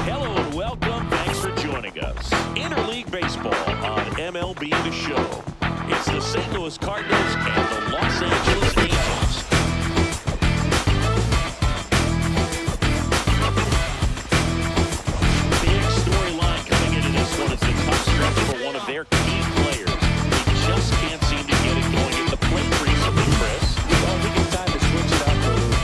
Hello and welcome. Thanks for joining us. Interleague Baseball on MLB The Show. It's the St. Louis Cardinals and the Los Angeles Angels. Big storyline coming into this one. It's a tough stretch for one of their key players. They just can't seem to get it going at the plate recently, Chris. Well, I think it's time to switch it up.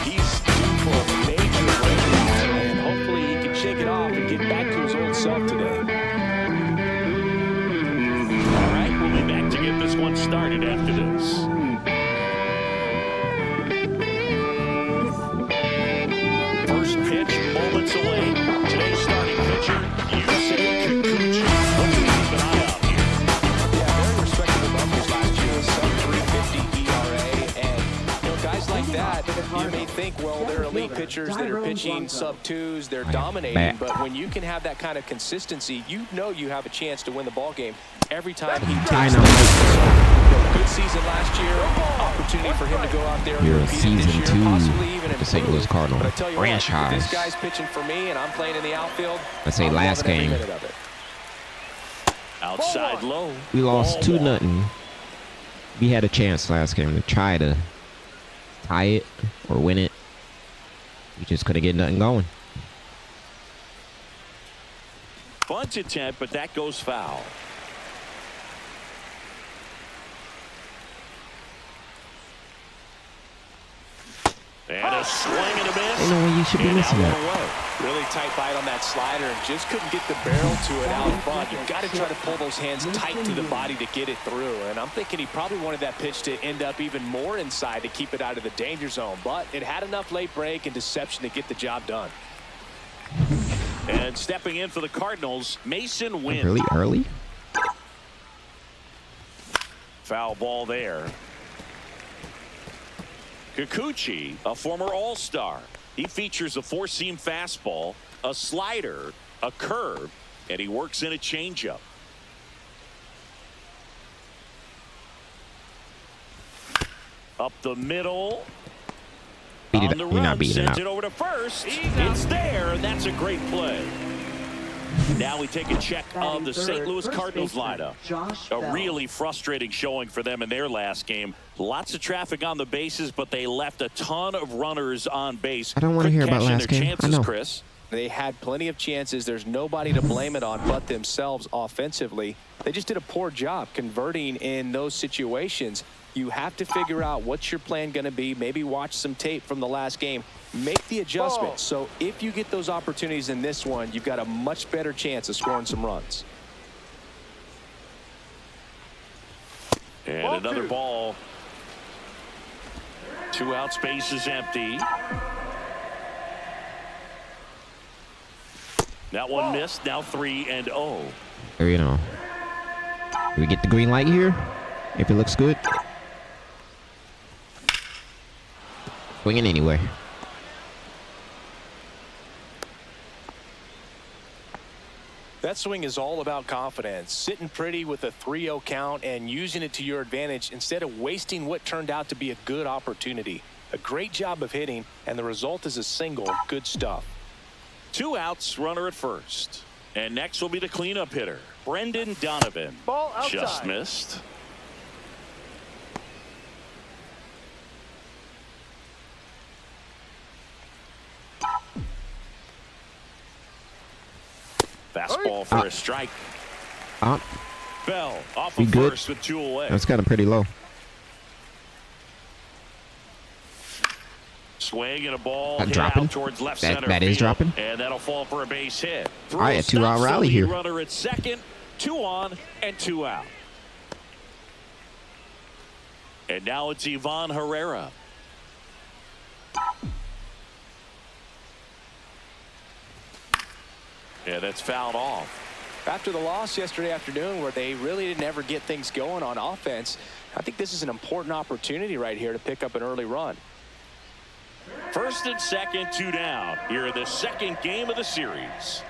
He's due for a major breakthrough, and hopefully he can shake it off and get back to his old self today. All right, we'll be back to get this one started after this. First pitch, moments away. Today's starting pitcher, Uppbeat. What do we keep an eye out here? Yeah, very respectable numbers last year with sub 350 ERA, and guys like that, you may think, well, they're elite pitchers that are pitching sub 2s, they're dominating, but when you can have that kind of consistency, you know you have a chance to win the ball game every time he takes good season last year, opportunity for him to go out there and You're repeat it this year, possibly even the St. Louis improve. Cardinals But I tell you what, if franchise. this guy's pitching for me and I'm playing in the outfield, Let's say I'm last loving every game. minute of it. Outside low. We lost Ball 2-0. We had a chance last game to try to tie it or win it. We just couldn't get nothing going. Bunt attempt, but that goes foul. And a swing and a miss. Ain't no way you should be And missing out that. and away. Really tight bite on that slider and just couldn't get the barrel to it out front. You've got to try to pull those hands tight to the body to get it through. And I'm thinking he probably wanted that pitch to end up even more inside to keep it out of the danger zone. But it had enough late break and deception to get the job done. And stepping in for the Cardinals, Mason Wynn. Really early? Foul ball there. Kikuchi, a former All-Star. He features a four-seam fastball, a slider, a curve, and he works in a changeup. Up the middle. Beat On it. the You're not run, beating sends it it out. over to first. It's there, and that's a great play. Now we take a check of the St. Louis Cardinals lineup. A really frustrating showing for them in their last game. Lots of traffic on the bases, but they left a ton of runners on base. I don't want to hear about last game. Chances, I know. Chris. They had plenty of chances. There's nobody to blame it on but themselves offensively. They just did a poor job converting in those situations. You have to figure out what's your plan going to be. Maybe watch some tape from the last game. Make the adjustment. So if you get those opportunities in this one, you've got a much better chance of scoring some runs. And another ball. 2 out, space is empty. That one missed. Now 3-0. There you know. Do we get the green light here? If it looks good. Swinging anyway. That swing is all about confidence. Sitting pretty with a 3-0 count and using it to your advantage instead of wasting what turned out to be a good opportunity. A great job of hitting, and the result is a single. Good stuff. 2 outs, runner at first. And next will be the cleanup hitter, Brendan Donovan. Ball outside. Just missed. Fastball for a strike. Bell off We of good? first with 2 away. That's kind of pretty low. Swing and a ball hit dropping? out towards left That- center that is field, dropping? and that'll fall for a base hit. All right, a Throw two-out stops the rally lead here. Runner at second, 2 on and 2 out. And now it's Ivan Herrera. Yeah, that's fouled off. After the loss yesterday afternoon where they really didn't ever get things going on offense, I think this is an important opportunity right here to pick up an early run. First and second, 2 down. Here in the second game of the series.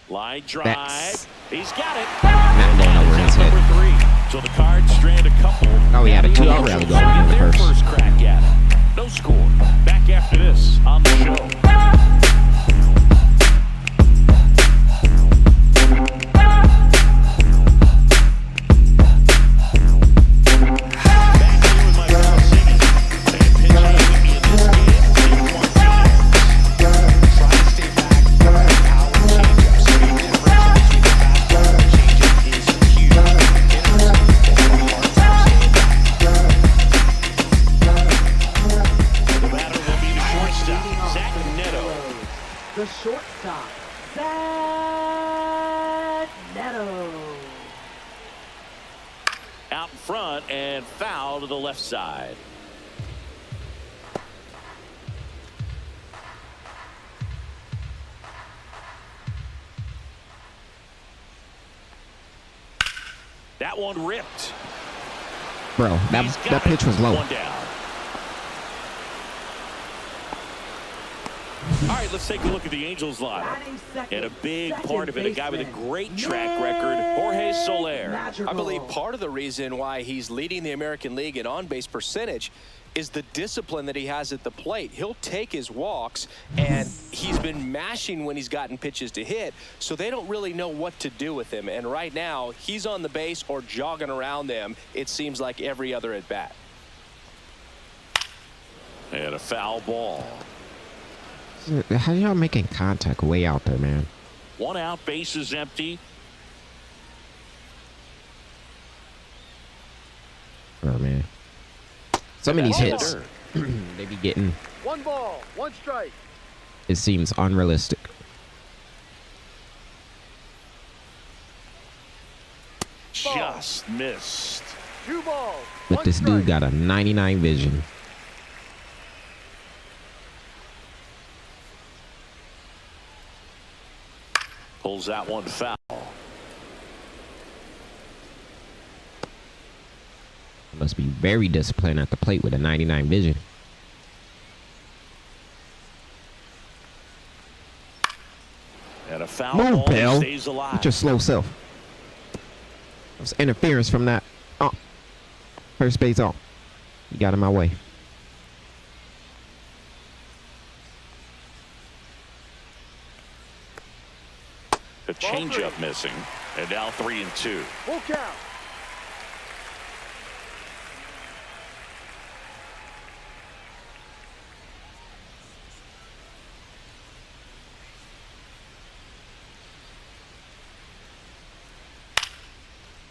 Line drive. He's got it. Not going over his head. Number 3. So the Cards strand a couple. Oh, he had a 2-out rally going in the Their first. crack at it. No score. Back after this on the show. the shortstop, Zach Neto. Out in front and foul to the left side. That one ripped. Bro, that pitch was low. One down. All right, let's take a look at the Angels lineup. And a big part of it, a guy with a great track record, Jorge Soler. I believe part of the reason why he's leading the American League in on-base percentage is the discipline that he has at the plate. He'll take his walks, and he's been mashing when he's gotten pitches to hit, so they don't really know what to do with him. And right now, he's on the base or jogging around them, it seems like every other at-bat. And a foul ball. How y'all making contact way out there, man? One out, base is empty. Oh, man. Some of these hits, they be getting. 1 ball, 1 strike. It seems unrealistic. Just missed. 2 balls, But 1 this strike. dude got a 99 vision. Pulls that one foul. Must be very disciplined at the plate with a 99 vision. And a foul Move, ball Bell. stays alive. Get your slow self. That was interference from that. Oh, first base off. You got in my way. The changeup missing. And now 3-2. Full count.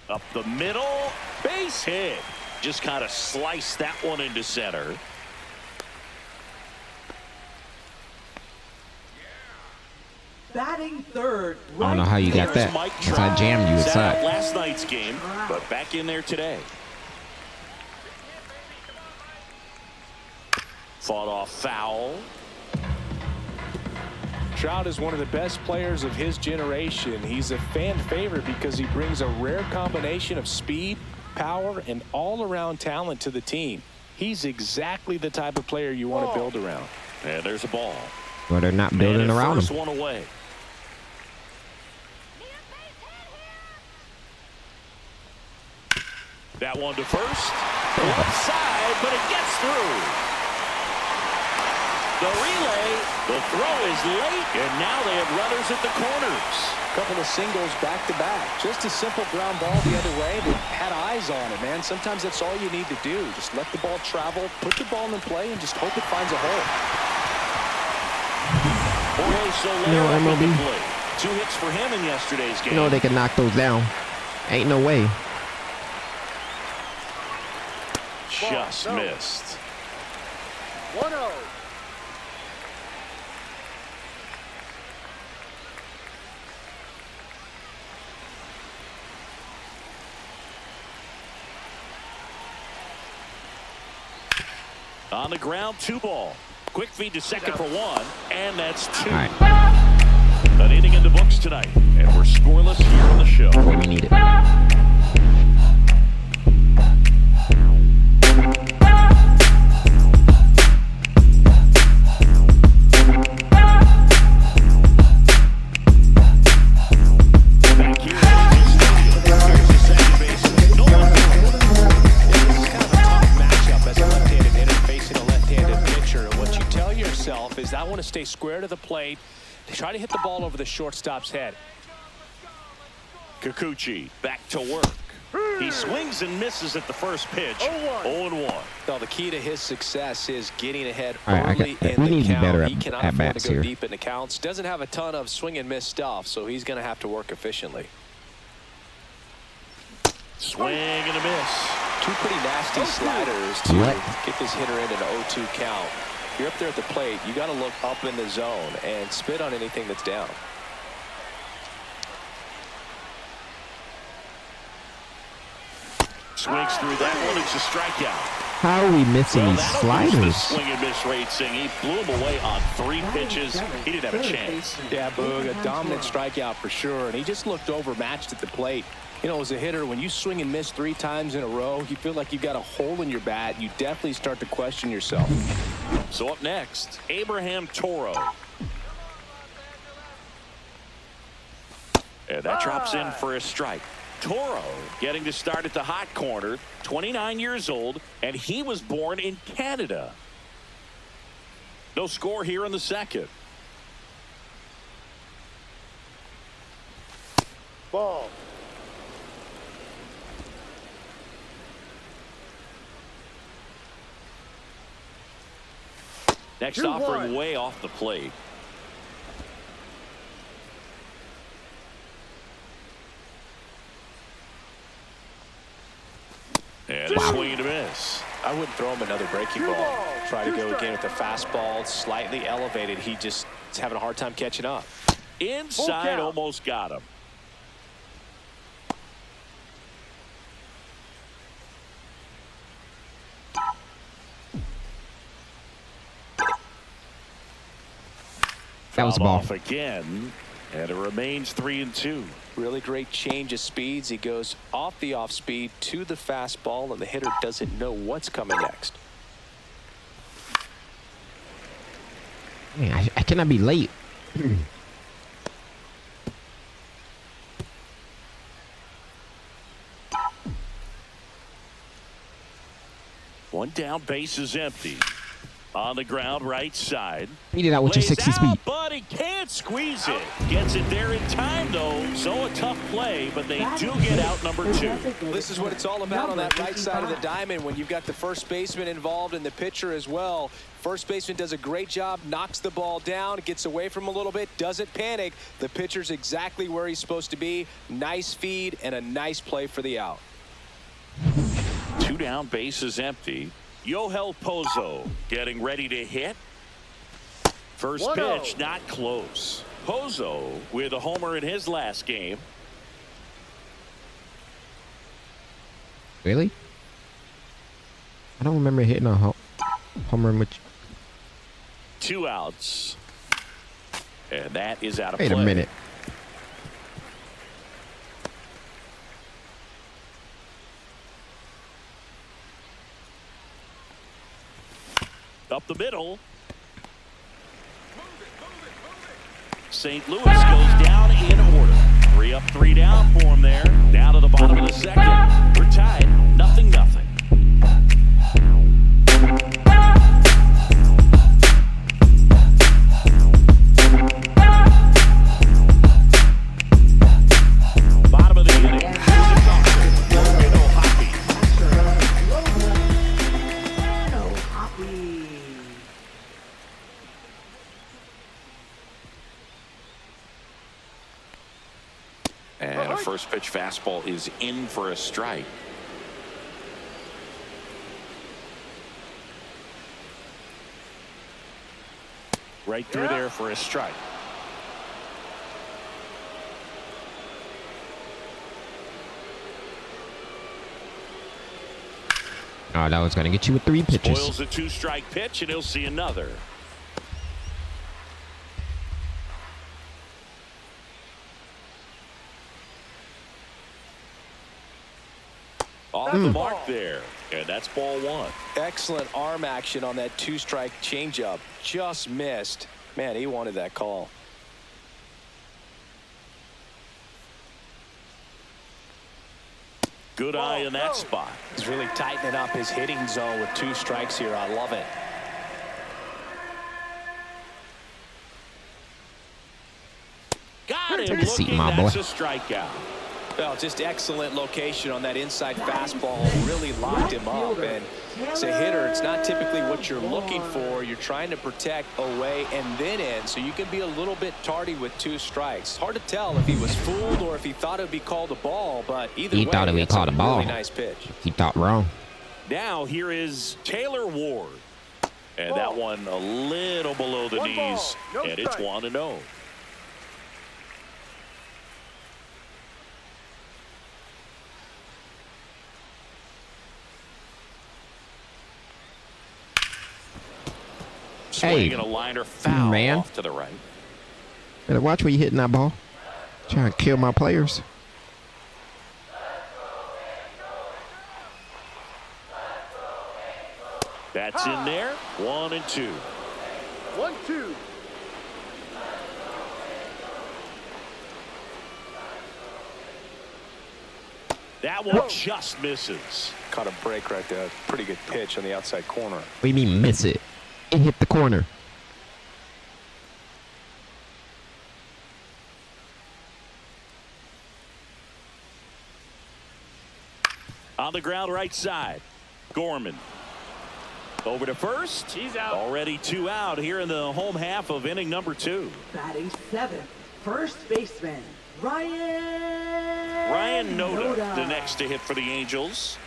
Up the middle. Base hit. Just kind of sliced that one into center. Batting third. I don't know how you got that. Because I jammed you Sat out inside. last night's game, but back in there today. Fought off foul. Trout is one of the best players of his generation. He's a fan favorite because he brings a rare combination of speed, power, and all-around talent to the team. He's exactly the type of player you want to build around. And there's a ball. Well, they're not building And around first him. one away. That one to first. Left side, but it gets through. The relay, the throw is late, and now they have runners at the corners. Couple of singles back-to-back. Just a simple ground ball the other way. They had eyes on it, man. Sometimes that's all you need to do. Just let the ball travel, put the ball in play, and just hope it finds a hole. Jorge Soler You know, up at the MLB. plate. 2 hits for him in yesterday's game. You know they can knock those down. Ain't no way. Just No. missed. 1-0. On the ground, 2 ball. Quick feed to second for 1, and that's 2. All right. An inning in the books tonight, and we're scoreless here on the show. We need it. Back here here's the second baseman. No one. This is kind of a tough matchup as a left-handed hitter facing a left-handed pitcher. And what you tell yourself is, I want to stay square to the plate, try to hit the ball over the shortstop's head. Kikuchi back to work. He swings and misses at the first pitch. 0-1. Well, the key to his success is getting ahead All right, early we in the need to be count. better He cannot at afford bats to go here. deep in the counts. Doesn't have a ton of swing and miss stuff, so he's going to have to work efficiently. Swing and a miss. 2 pretty nasty sliders to What? get this hitter in an 0-2 count. you're up there at the plate, you got to look up in the zone and spit on anything that's down. Swings through that one. It's a strikeout. How are we missing these That'll boost the sliders? swing and miss rate, Sing. He blew him away on 3 pitches. He didn't have a chance. Yeah, Boog, a dominant strikeout for sure, and he just looked overmatched at the plate. You know, as a hitter, when you swing and miss 3 times in a row, you feel like you've got a hole in your bat. You definitely start to question yourself. So up next, Abraham Toro. And that drops in for a strike. Toro getting to start at the hot corner, 29 years old, and he was born in Canada. No score here in the second. Ball. Next 2-1. offering way off the plate. And a swing and a miss. I wouldn't throw him another breaking ball. Try to go again with the fastball, slightly elevated. He just is having a hard time catching up. Inside, almost got him. That was a Foul ball. off again, and it remains 3-2. Really great change of speeds. He goes off the off speed to the fastball, and the hitter doesn't know what's coming next. Man, I cannot be late. One down, base is empty. On the ground, right side. Beat it out with your Lays 60 out, speed. but he can't squeeze it. Gets it there in time, though. So a tough play, but they do get out number 2. This is what it's all about on that right side of the diamond when you've got the first baseman involved and the pitcher as well. First baseman does a great job, knocks the ball down, gets away from a little bit, doesn't panic. The pitcher's exactly where he's supposed to be. Nice feed and a nice play for the out. 2 down, base is empty. Yohel Pozo getting ready to hit. First 1-0. pitch, not close. Pozo with a homer in his last game. Really? I don't remember hitting a home run with. 2 outs. And that is out of Wait play. a minute. Up the middle. St. Louis goes down in order. 3 up, 3 down for him there. Down to the bottom of the second. We're tied, 0-0. Bottom of the inning. And a first pitch fastball is in for a strike. Right through there for a strike. Oh, that was gonna get you with 3 pitches. Spoils a 2-strike pitch, and he'll see another. Off the mark there, and that's ball 1. Excellent arm action on that 2-strike changeup. Just missed. Man, he wanted that call. Good eye in that spot. He's really tightening up his hitting zone with 2 strikes here. I love it. Got him Take a seat, looking. my That's boy. a strikeout. Well, just excellent location on that inside fastball. Really locked him up. And as a hitter, it's not typically what you're looking for. You're trying to protect away and then in, so you can be a little bit tardy with 2 strikes. Hard to tell if he was fooled or if he thought it would be called a ball, but either way, He thought it would be that's called a ball. Really nice pitch. He thought wrong. Now here is Taylor Ward. And that one a little below the One ball, knees, no and it's strike. 1-0. Swinging a liner foul man. off to the right. Better watch where you hitting that ball. Trying to kill my players. That's in there. 1-2. 1-2. That one just misses. Caught a break right there. Pretty good pitch on the outside corner. What do you mean miss it? It hit the corner. On the ground right side. Gorman. Over to first. He's out. Already 2 out here in the home half of inning number 2. Batting 7th, first baseman, Ryan Noda, the next to hit for the Angels.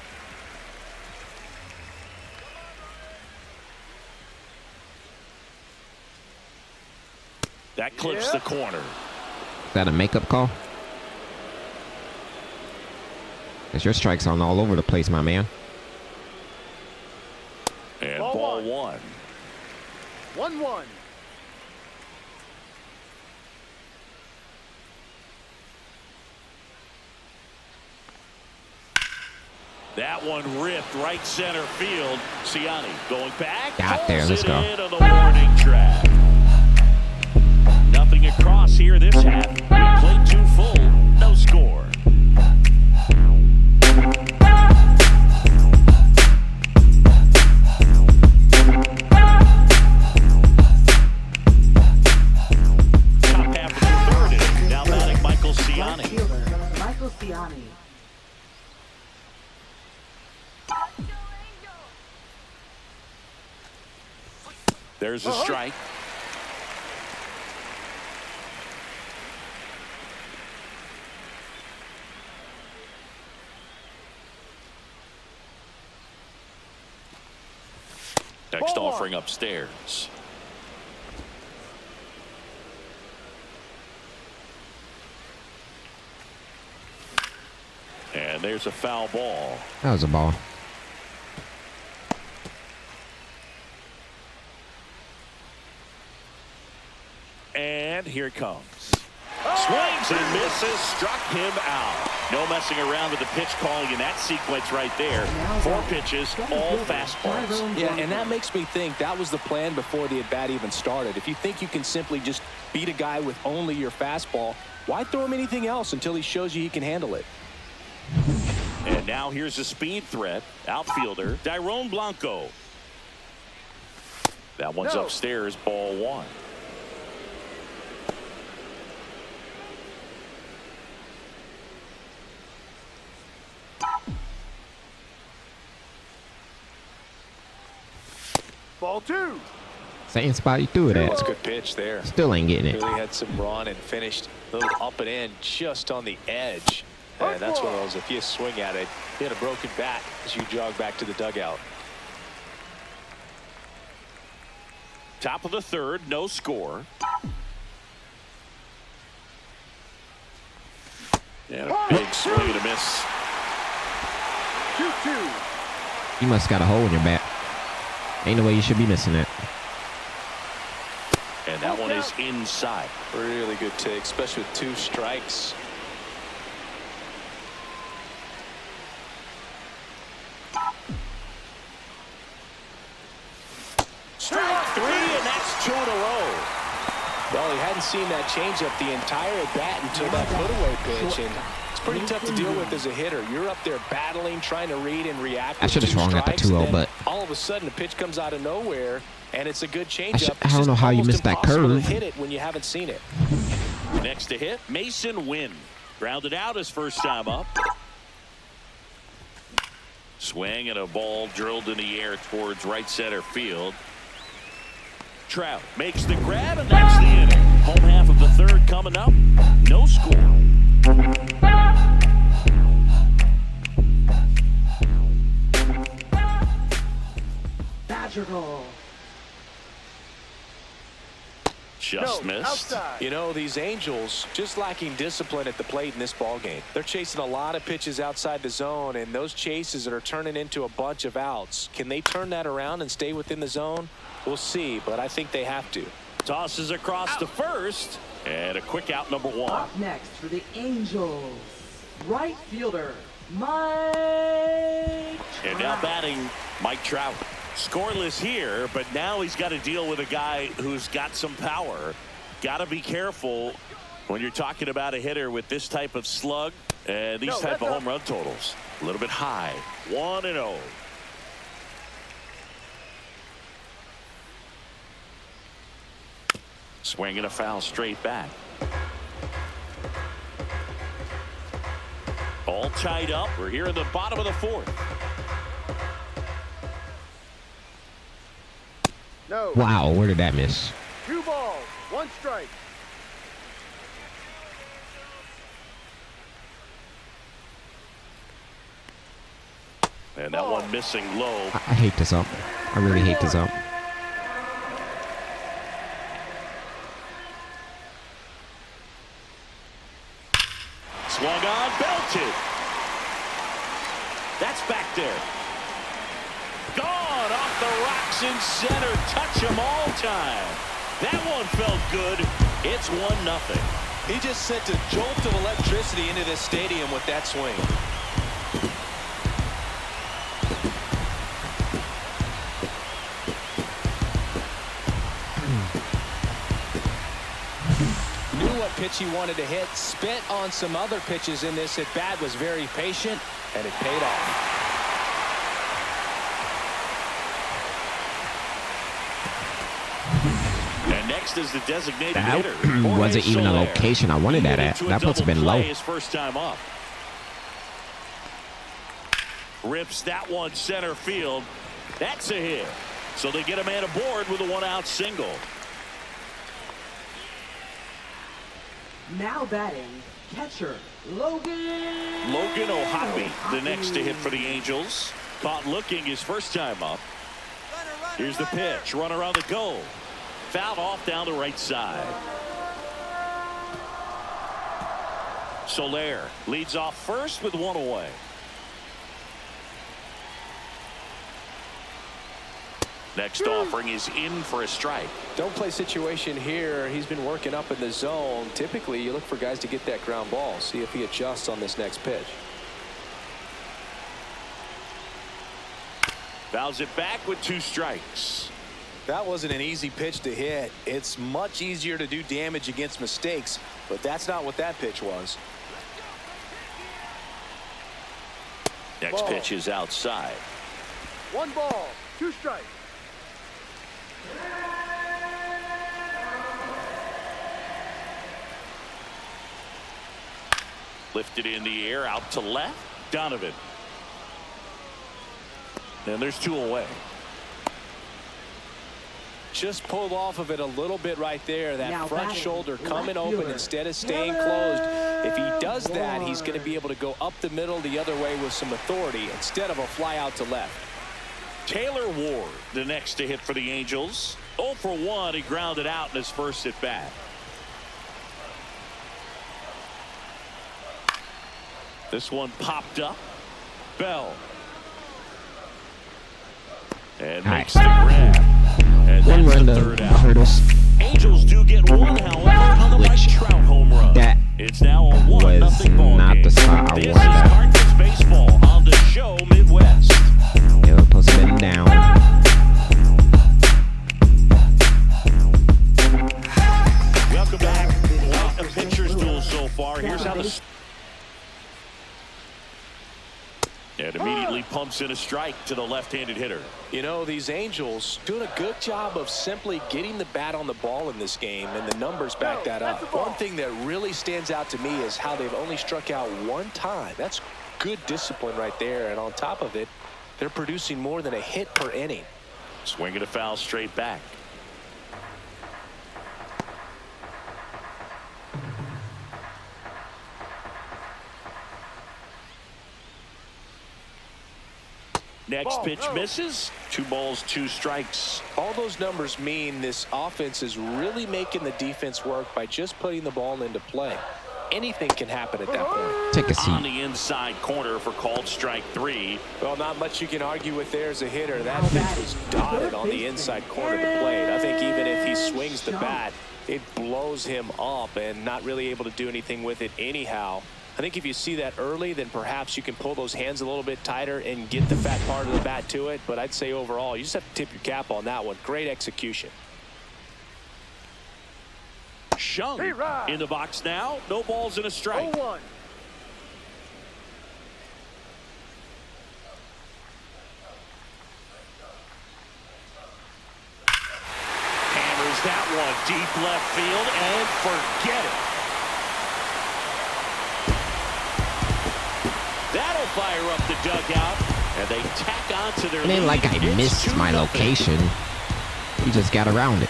That clips the corner. Is that a makeup call? Cause your strikes on all over the place, my man. And Ball ball one. 1-1. That one ripped right center field. Ciani going back. Got there. Let's Pulls it go. into the warning track. Nothing across here this half. We played 2 full. No score. Top half of the 3rd inning. Now batting Michael Right Ciani. fielder, Michael Ciani. There's a strike. Next Ball one. offering upstairs. And there's a foul ball. That was a ball. And here it comes. Swings and misses, struck him out. No messing around with the pitch calling in that sequence right there. 4 pitches, all fastballs. Yeah, and that makes me think that was the plan before the at-bat even started. If you think you can simply just beat a guy with only your fastball, why throw him anything else until he shows you he can handle it? And now here's a speed threat. Outfielder, Dairon Blanco. That one's No. upstairs, ball 1. Ball 2. Same spot he threw it That's a at. good pitch there. Still ain't getting it. Really had some run and finished a little up and in just on the edge. And that's one of those, if you swing at it, you had a broken bat as you jog back to the dugout. Top of the 3rd, no score. And a big swing and a miss. 2-2. You must got a hole in your bat. Ain't no way you should be missing it. And that one is inside. Really good take, especially with 2 strikes. Strike 3, and that's 2 in a row. Well, he hadn't seen that changeup the entire at bat until that put-away pitch, and it's pretty tough to deal with as a hitter. You're up there battling, trying to read and react. I should have swung at the 2-0, but all of a sudden, a pitch comes out of nowhere, and it's a good changeup. I don't know how you missed that curve. To hit it when you haven't seen it. Next to hit, Mason Wynn. Grounded out his first time up. Swing and a ball drilled in the air towards right center field. Trout makes the grab, and that's the inning. Home half of the 3rd coming up. No score. Madrigal, Just No, missed. outside. You know, these Angels just lacking discipline at the plate in this ball game. They're chasing a lot of pitches outside the zone, and those chases that are turning into a bunch of outs. Can they turn that around and stay within the zone? We'll see, but I think they have to. Tosses across to first, and a quick out, number 1. Up next for the Angels, right fielder, Mike. And now batting, Mike Trout. Scoreless here, but now he's got to deal with a guy who's got some power. Got to be careful when you're talking about a hitter with this type of slug and these type of home run totals. A little bit high. 1-0. Swinging a foul straight back. All tied up. We're here in the bottom of the 4th. No. Wow, where did that miss? 2 balls, 1 strike. And that one missing low. I hate this up. I really hate this up. Swung on, belted. That's back there. Gone off the rocks in center. Touch him all time. That one felt good. It's 1-0. He just sent a jolt of electricity into this stadium with that swing. Knew what pitch he wanted to hit, spent on some other pitches in this at bat, was very patient, and it paid off. And next is the designated That hitter. wasn't even a location I wanted that at. That must have been low. His first time up. Rips that one center field. That's a hit. So they get a man aboard with a 1-out single. Now batting, catcher, Logan. Logan O'Hoppe, the next to hit for the Angels. Caught looking his first time up. Here's the pitch. Run around the goal. Fouled off down the right side. Soler leads off first with 1 away. Next offering is in for a strike. Don't play situation here. He's been working up in the zone. Typically, you look for guys to get that ground ball. See if he adjusts on this next pitch. Fouls it back with 2 strikes. That wasn't an easy pitch to hit. It's much easier to do damage against mistakes, but that's not what that pitch was. Next pitch is outside. 1 ball, 2 strikes. Lifted in the air, out to left. Donovan. And there's 2 away. Just pulled off of it a little bit right there. That Now front batting, shoulder coming left open fielder, instead of staying Taylor closed. If he does that, he's Ward. going to be able to go up the middle the other way with some authority instead of a fly out to left. Taylor Ward, the next to hit for the Angels. 0 for 1. He grounded out in his first at bat. This one popped up. Bell. And makes the grab. And One that's run the to 3rd out. hurt us. Angels do get 1, however, on the Mike Which Trout home run. that It's now a 1-0 was ball not game. the spot I This wanted is at. Cardinals baseball on the show Midwest. They were supposed to been down. Welcome back. What a pitcher's duel so far. Here's how the... And immediately pumps in a strike to the left-handed hitter. You know, these Angels doing a good job of simply getting the bat on the ball in this game, and the numbers back that up. One thing that really stands out to me is how they've only struck out 1 time. That's good discipline right there, and on top of it, they're producing more than a hit per inning. Swinging a foul straight back. Next Ball, pitch no. misses. 2 balls, 2 strikes. All those numbers mean this offense is really making the defense work by just putting the ball into play. Anything can happen at that point. Take a On seat. the inside corner for called strike 3. Well, not much you can argue with there as a hitter. That pitch was dotted on the inside corner of the plate. I think even if he swings the bat, it blows him up and not really able to do anything with it anyhow. I think if you see that early, then perhaps you can pull those hands a little bit tighter and get the fat part of the bat to it. But I'd say overall, you just have to tip your cap on that one. Great execution. Shung Hey-rah. in the box now. No balls and a strike. 0-1. Hammers that one deep left field and forget it. That'll fire up the dugout, and they tack on to their It ain't like I lead. It's missed my 2-0. location. He just got around it.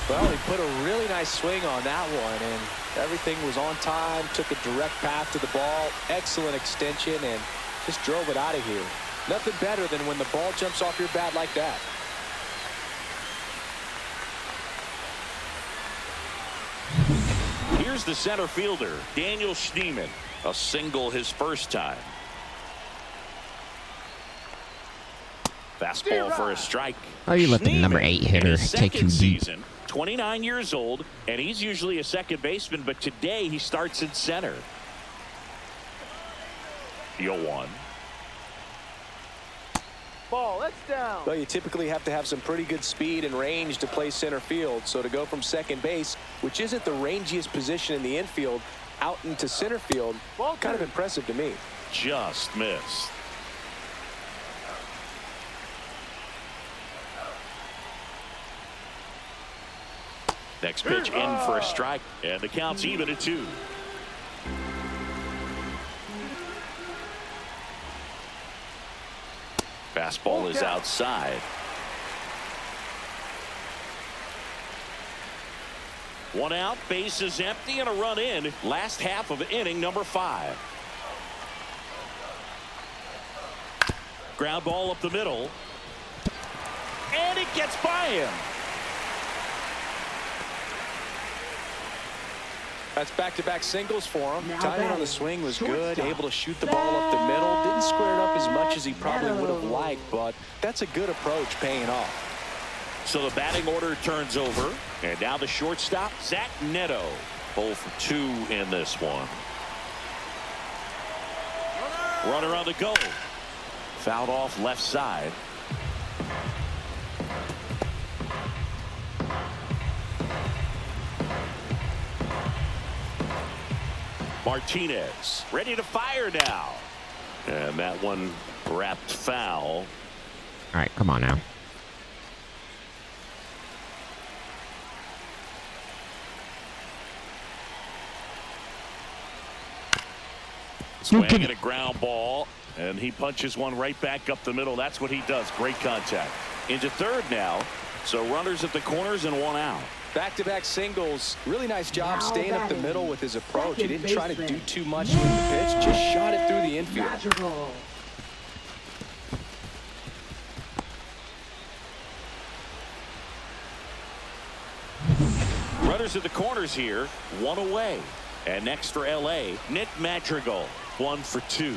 Well, he put a really nice swing on that one, and everything was on time, took a direct path to the ball, excellent extension, and just drove it out of here. Nothing better than when the ball jumps off your bat like that. Here's the center fielder, Daniel Schneemann. A single his first time. Fastball for a strike. Oh, you let the number 8 hitter in his take you second deep. season, 29 years old, and he's usually a second baseman, but today he starts in center. 0-1. Ball, that's down. Well, you typically have to have some pretty good speed and range to play center field. So to go from second base, which isn't the rangiest position in the infield, out into center field, kind of impressive to me. Just missed. Next pitch in for a strike, and the count's even at 2. Fastball is outside. 1 out, base is empty, and a run in. Last half of inning number 5. Ground ball up the middle. And it gets by him. That's back-to-back singles for him. Now Timing on the batting, swing was good. shortstop. Able to shoot the ball up the middle. Didn't square it up as much as he probably would have liked, but that's a good approach paying off. So the batting order turns over. And now the shortstop, Zach Neto. 0 for 2 in this one. Runner on the go. Fouled off left side. Martinez ready to fire now. And that one wrapped foul. All right, come on now. Swinging a ground ball, and he punches one right back up the middle. That's what he does. Great contact. Into third now. So runners at the corners and 1 out. Back-to-back singles. Really nice job Now staying up the batting, middle with his approach. He second didn't try to baseman, do too much with the pitch. Just shot it through the infield. Magical. Runners at the corners here. 1 away. And next for LA, Nick Madrigal. 1 for 2.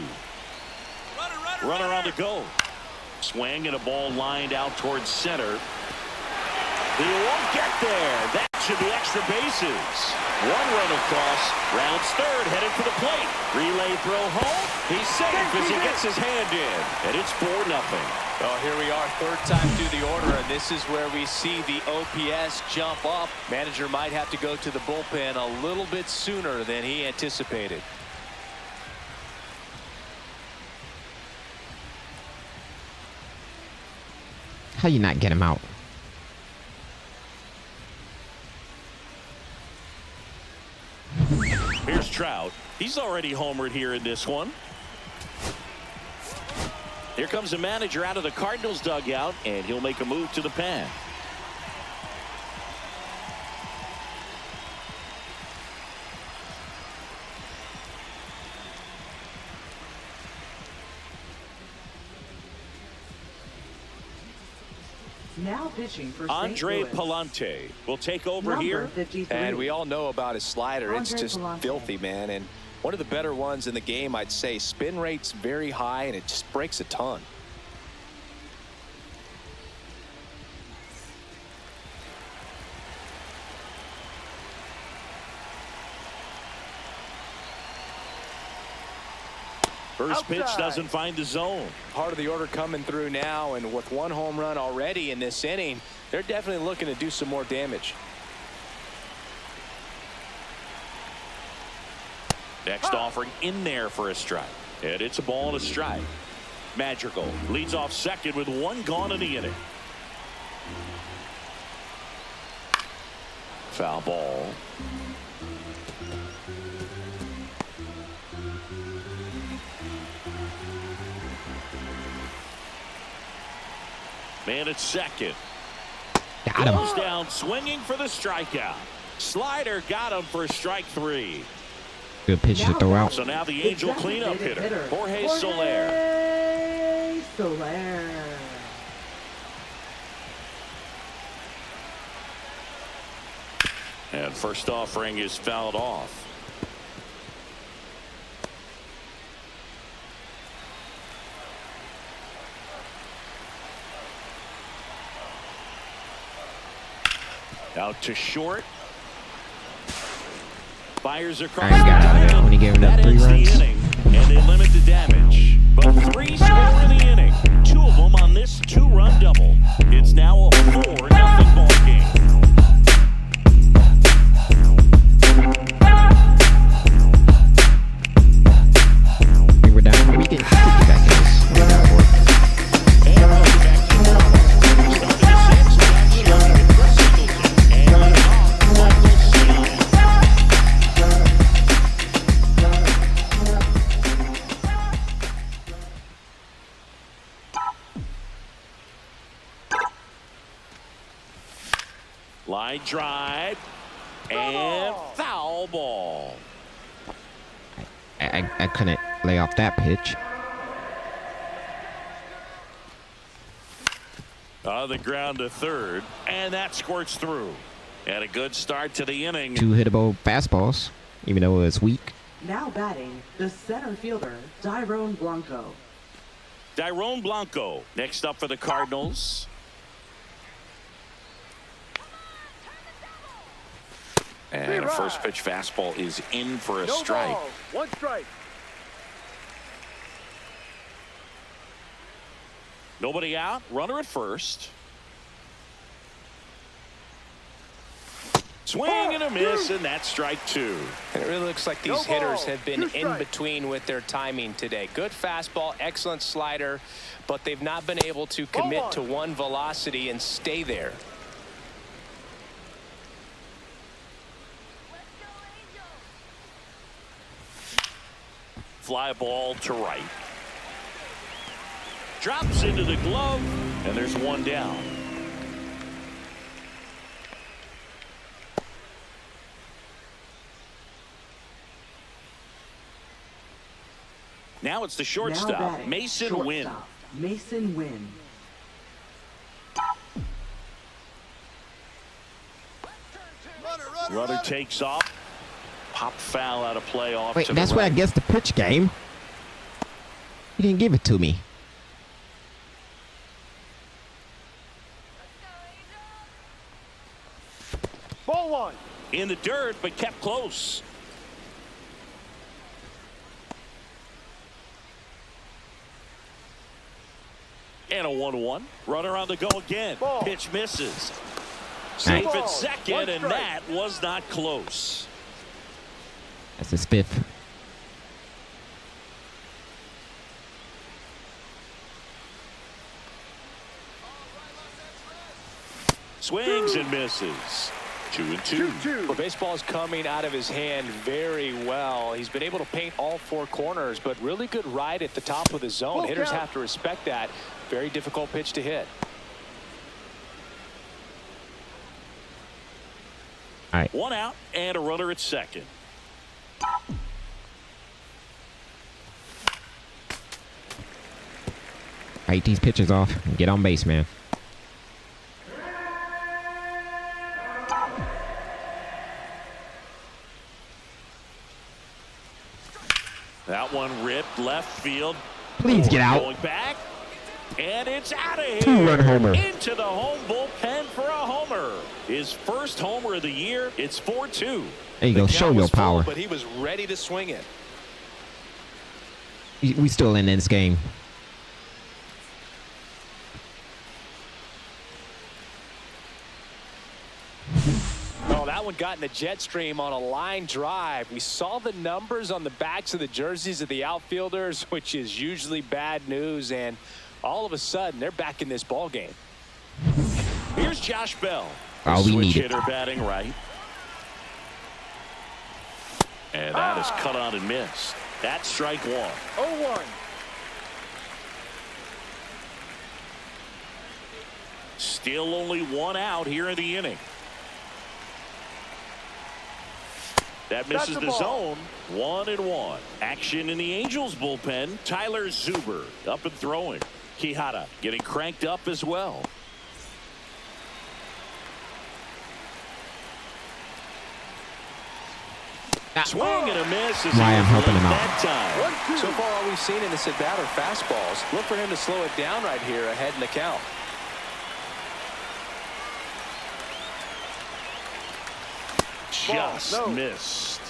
Runner on the go. Swing and a ball lined out towards center. He won't get there. That should be extra bases. 1 run across. Rounds third, headed for the plate. Relay throw home. He's safe as he gets his hand in. And it's 4-0. Well, here we are, third time through the order, and this is where we see the OPS jump up. Manager might have to go to the bullpen a little bit sooner than he anticipated. How you not get him out? Here's Trout. He's already homered here in this one. Here comes the manager out of the Cardinals dugout, and he'll make a move to the pen. Now pitching for Andre St. Louis. Palante will take over Number here. 53. And we all know about his slider. It's Andre just Palante. filthy, man. And one of the better ones in the game, I'd say. Spin rate's very high, and it just breaks a ton. First pitch Outside. doesn't find the zone. Part of the order coming through now, and with 1 home run already in this inning, they're definitely looking to do some more damage. Next offering in there for a strike. And it's a ball and a strike. Madrigal leads off second with 1 gone in the inning. Foul ball. Man at second. Got him. Goes down swinging for the strikeout. Slider got him for strike 3. Good pitch to throw out. So now the Angel cleanup hitter, Jorge Soler. Jorge Soler. And first offering is fouled off. Out to short. Fires across I got it. Only gave him up that 3 ends runs. the inning, and they limit the damage. But 3 score in the inning. 2 of them on this 2-run double. It's now a 4-0 ball game. We were down. We can get back in this. We got work. And we're back to normal. Starting the 6th, Jack Sherman and Chris Singleton. And leading off, Michael Sealand. Line drive and foul ball. I couldn't lay off that pitch. On the ground to third, and that squirts through. And a good start to the inning. 2 hittable fastballs, even though it was weak. Now batting, the center fielder, Dyrone Blanco. Dyrone Blanco next up for the Cardinals. And a first pitch fastball is in for a No strike. ball. 1 strike. Nobody out. Runner at first. Swing and a miss, and that's strike 2. And it really looks like these No hitters ball. have been 2 in strikes. between with their timing today. Good fastball, excellent slider, but they've not been able to commit to one velocity and stay there. Fly ball to right. Drops into the glove, and there's 1 down. Now it's the Now shortstop, batting, Mason Wynn. shortstop, Mason Wynn. Runner takes off. Pop foul out of play off Wait, to that's the where I right. guess the pitch game. He didn't give it to me. Ball 1. In the dirt, but kept close. And a 1-1. Runner on the go again. Ball. Pitch misses. Safe Nice. at One second, and strike. that was not close. That's his 5th. Swings and misses. 2-2. 2-2. Well, baseball is coming out of his hand very well. He's been able to paint all 4 corners, but really good ride at the top of the zone. Full Hitters count. have to respect that. Very difficult pitch to hit. All right. 1 out and a runner at second. Fight these pitches off and get on base, man. field. Please get out. Going back. And it's out of here. 2-run homer. Into the home bullpen for a homer. His first homer of the year. It's 4-2. There you go. Show your power. But he was ready to swing it. We still in this game. Oh, that one got in the jet stream on a line drive. We saw the numbers on the backs of the jerseys of the outfielders, which is usually bad news. And all of a sudden, they're back in this ball game. Here's Josh Bell. Oh, we need it. Hitter batting right. And that is cut on and missed. That's strike one. 0-1. Still only one out here in the inning. That misses the zone. 1-1. Action in the Angels bullpen. Tyler Zuber up and throwing. Quijada getting cranked up as well. Swing and a miss. Why I'm helping him out. That time. So far, all we've seen in this at-bat are fastballs. Look for him to slow it down right here ahead in the count. Just missed.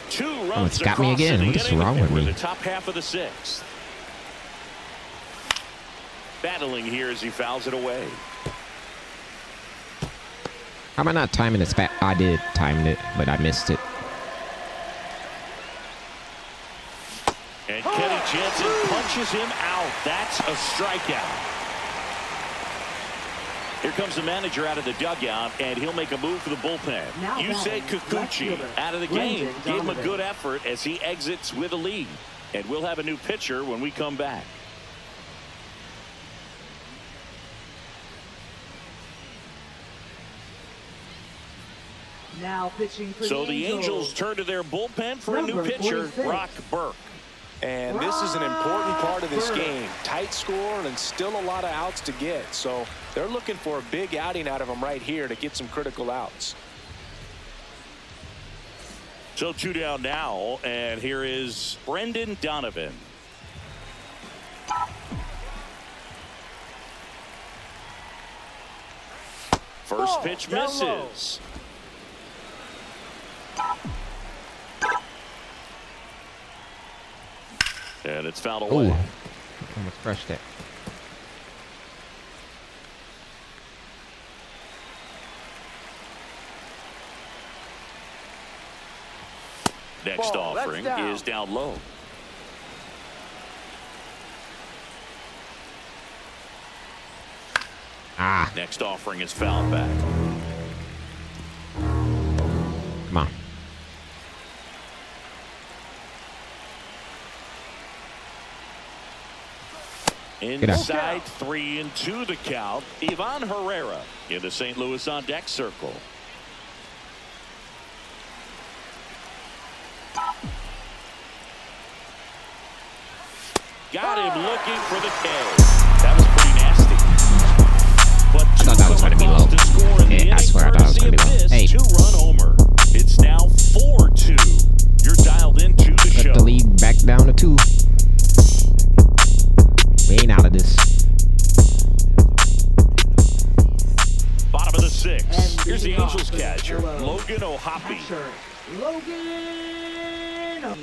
2 runs. Oh, it's got me again. What is wrong with me? The top half of the 6th. Battling here as he fouls it away. How am I not timing this back? I did time it, but I missed it. And Kenny Jensen punches him out. That's a strikeout. Here comes the manager out of the dugout, and he'll make a move for the bullpen. Yusei Kikuchi out of the game. Gave him a good effort as he exits with a lead. And we'll have a new pitcher when we come back. Now pitching for So the Angels turn to their bullpen for a new Number pitcher, 46. Brock Burke. And this is an important part of this game. Tight score and still a lot of outs to get. So they're looking for a big outing out of him right here to get some critical outs. So 2 down now, and here is Brendan Donovan. First pitch misses. And it's fouled away. Ooh. Almost crushed it. Next offering is down low. Ah, Next offering is fouled back. come on. Inside 3-2 the count. Ivan Herrera in the St. Louis on deck circle. Got him looking for the K. That was pretty nasty. But I thought that was going to be low. Yeah, I swear I thought it was going to be low. Hey. 2-run homer. It's now 4-2. You're dialed into the show. Cut the lead back down to 2. We ain't out of this. Bottom of the 6th. Here's the leading off Angels for the catcher, Astros. Logan O'Hoppe. Catcher, Logan O'Hoppe.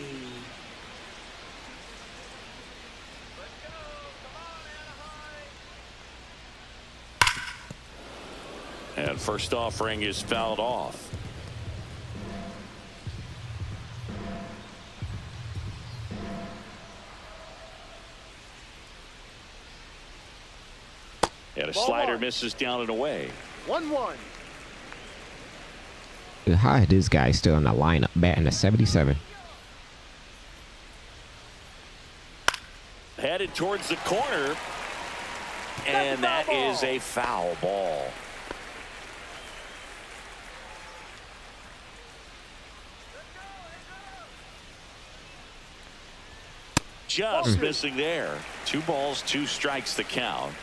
And first offering is fouled off. And a slider misses down and away. 1-1. How this guy still in the lineup batting a 77? Headed towards the corner. And that is a foul ball. Just missing there. 2 balls, 2 strikes the count.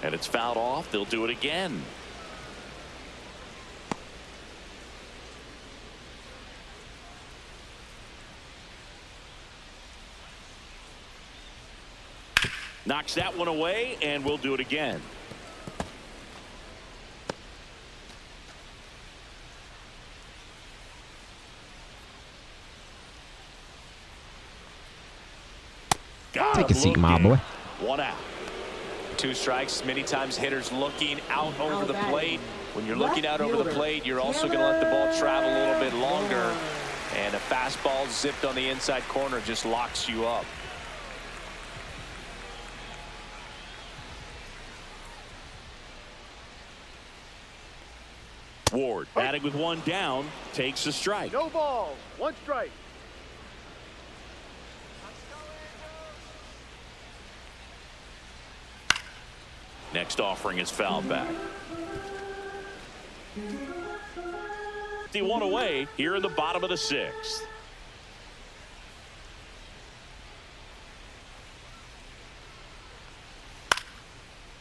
And it's fouled off. They'll do it again. Knocks that one away, and we'll do it again. Take a seat, my boy. 1 out. 2 strikes. Many times hitters looking out over the plate. When you're looking out over the plate, you're also going to let the ball travel a little bit longer. And a fastball zipped on the inside corner just locks you up. Ward batting with 1 down, takes a strike. No balls. 1 strike. Next offering is fouled back. 51 away here in the bottom of the 6th.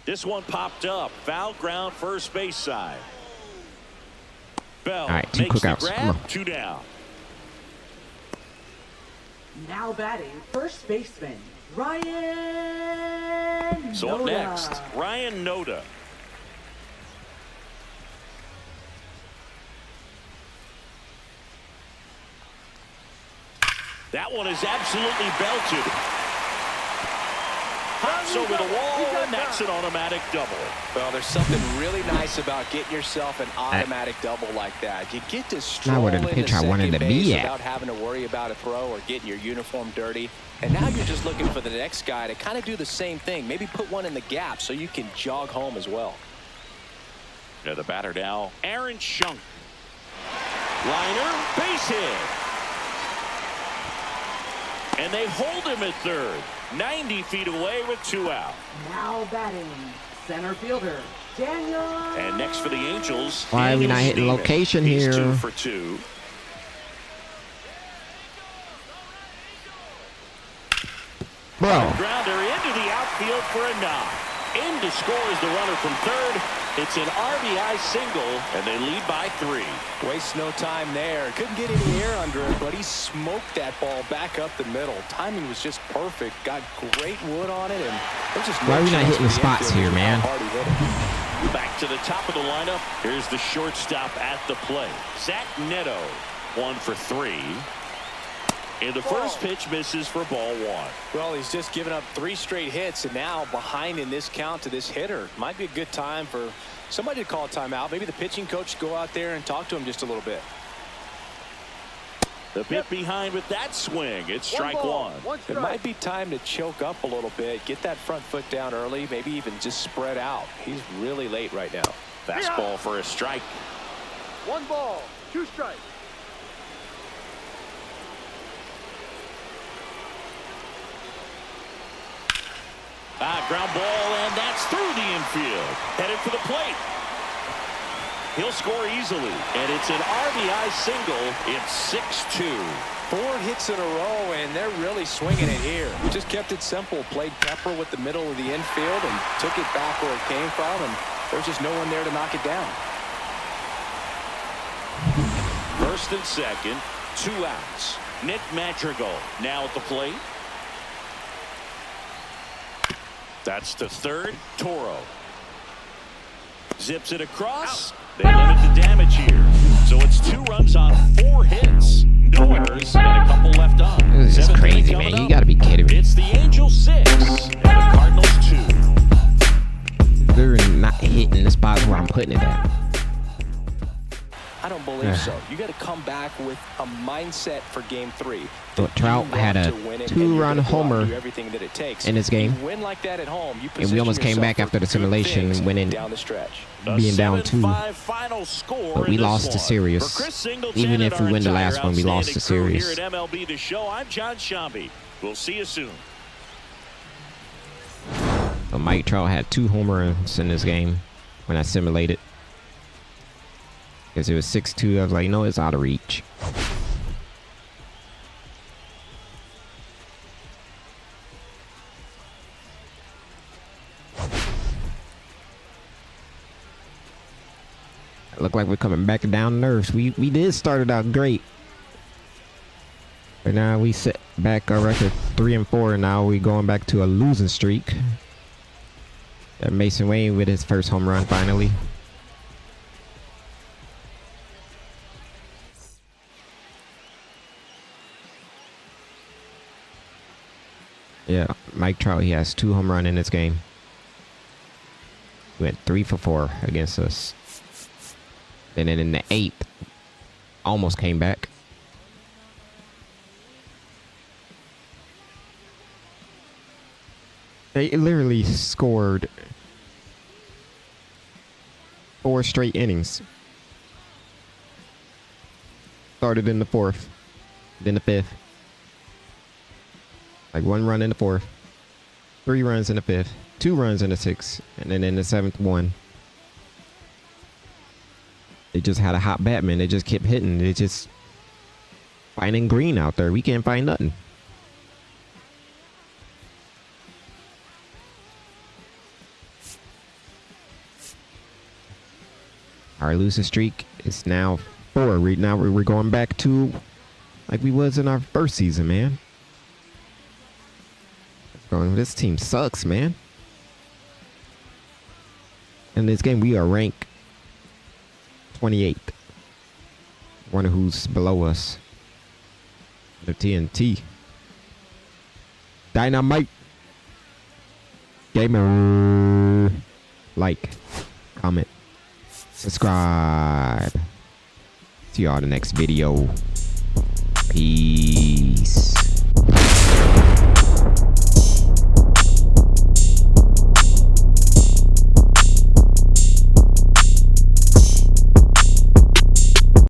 This one popped up. Foul ground, first base side. Bell All right, 2 makes quick the outs. Come grab, on. 2 down. Now batting first baseman Ryan So up Noda. next, Ryan Noda. That one is absolutely belted. Hops over the wall, and that's an automatic double. Well, there's something really nice about getting yourself an automatic double like that. You get to stroll where the into pitch I wanted second to be base at. without having to worry about a throw or getting your uniform dirty. And now you're just looking for the next guy to kind of do the same thing. Maybe put one in the gap so you can jog home as well. To the batter now, Aaron Schunk. Liner, base hit. And they hold him at third. 90 feet away with 2 out. Now batting center fielder Daniel. And next for the Angels. Why are we Daniel not hitting Schneemann. location He's here? 2 for 2. Bro. Grounder into the outfield for a knock. In to score is the runner from third. It's an RBI single, and they lead by 3. Waste no time there. Couldn't get any air under it, but he smoked that ball back up the middle. Timing was just perfect. Got great wood on it, and there's just no Why are we not chance hitting the for spots infield here, with man? how hard he hit it. Back to the top of the lineup. Here's the shortstop at the plate. Zach Neto, 1 for 3. And the first pitch misses for ball 1. Well, he's just given up 3 straight hits, and now behind in this count to this hitter. Might be a good time for somebody to call a timeout. Maybe the pitching coach go out there and talk to him just a little bit. The pit behind with that swing. It's strike 1. It might be time to choke up a little bit, get that front foot down early, maybe even just spread out. He's really late right now. Fastball for a strike. 1 ball, 2 strikes. Ground ball, and that's through the infield. Headed for the plate. He'll score easily, and it's an RBI single. It's 6-2. 4 hits in a row, and they're really swinging it here. Just kept it simple, played pepper with the middle of the infield and took it back where it came from, and there's just no one there to knock it down. First and second, 2 outs. Nick Madrigal now at the plate. That's to third. Toro zips it across. They limit the damage here. So it's 2 runs on 4 hits. No errors and a couple left on. This is 7th inning crazy, coming man. You up. got to be kidding me. It's the Angels 6 and the Cardinals 2. They're not hitting the spots where I'm putting it at. I don't believe so. You got to come back with a mindset for game 3. But Trout had a 2-run homer in this game. You win like that at home, you And we almost came back after the simulation, winning, down the stretch. being down 2. 7-5 final score But we in this lost the one. series. For Chris Singleton Even and if we our win the entire last one, we lost the outstanding crew series. Here at MLB The Show, I'm John Shambi. We'll see you soon. But Mike Trout had 2 homers in this game when I simulated. Because it was 6-2. I was like, no, it's out of reach. It looked like we're coming back down to earth. We did start it out great. But now we back our record 3-4. Now we going back to a losing streak. Mason Wayne with his first home run finally. Yeah, Mike Trout, he has 2 home runs in this game. He went 3 for 4 against us. And then in the 8th, almost came back. They literally scored 4 straight innings. Started in the 4th, then the 5th. Like 1 run in the 4th, 3 runs in the 5th, 2 runs in the 6th, and then in the 7th, 1. They just had a hot batman. They just kept hitting. They just finding green out there. We can't find nothing. Our losing streak is now 4. We're going back to like we was in our first season, man. This team sucks, man. In this game, we are ranked 28th. Wonder who's below us. The TNT. Dynamite. Gamer. Like, comment, subscribe. See y'all in the next video. Peace.